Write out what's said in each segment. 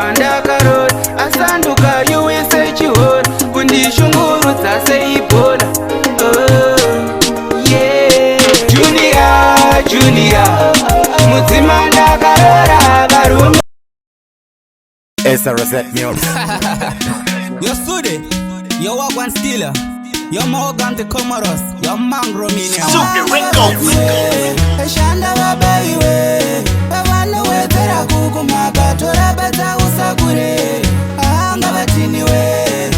yandakarora asanduka yuwise chihora kundishungurudza seibhola. Junior mudzima ndakarora varume. SRZ Music. Yo Sude, yo Wagwan Steeler, yo Morgan the Comoros, yo Mang Romania. Super Records. Shanda babaiwe, bavana wetera kukumaka tora bata usakure. Anga vatiniwe,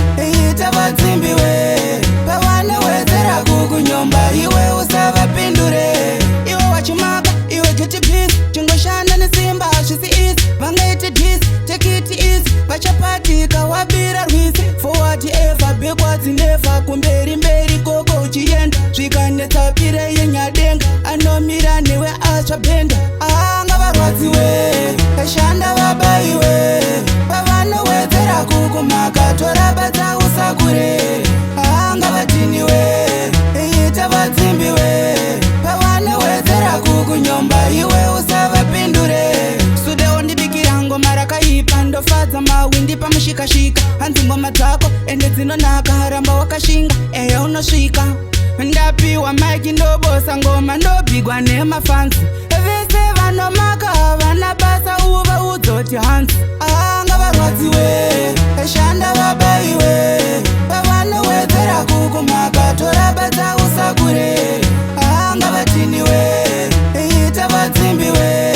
ita vatsimbiwe, bavana wetera kukunyomba iwe usavapindure. Iwe wachimaka, iwe get peace, chungoshanda nesimba shisi is, vangaite dis, take it easy, vachapatika wabira rwisi, forward ever, backwards never, kumberi mberi koko uchienda, zvikanetsapire yenyadenga, anomira newe achabenda, anga varwadziwe, shanda vabaiwe, pavanowedzera kukumaka tora bata usakure, anga vatiniwe, ita vadzimbiwe, pavanowedzera kukunyomba iwe usavapindure. Sude ondibikira ngoma rakaipa ndofadza mawindi pamushikashika, hanzi ngoma dzako ende dzinonaka ramba wakashinga eya unosvika. Ndapiwa maiki ndobosa ngoma ndobigwa nemafansi, vese vanomaka vana basa uva udzoti hansi, anga varwadziwe, shanda vabaiwe, pavanowedzera kukumaka tora bata usakure, anga vatiniwe, ita vadzimbiwe,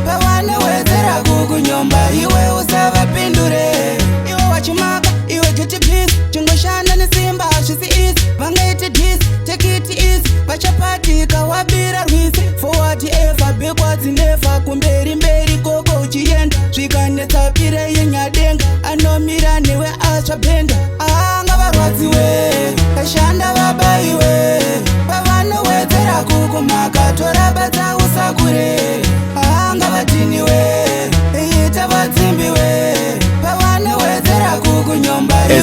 pavanowedzera kukunyomba iwe usavapindure. Iwe wachimaka, iwe get peace, chungoshanda nesimba shisi is, vangaite dis, take it easy, vachapatika wabira rwisi, forward ever, backwards never, kumberi mberi koko uchienda, zvikanetsapire yenyadenga, anomira newe achabenda, anga varwadziwe, shanda vabaiwe, pavanowedzera kukumaka tora bata usakure, anga vatiniwe, ita vadzimbiwe, pavanowedzera kukunyomba iwe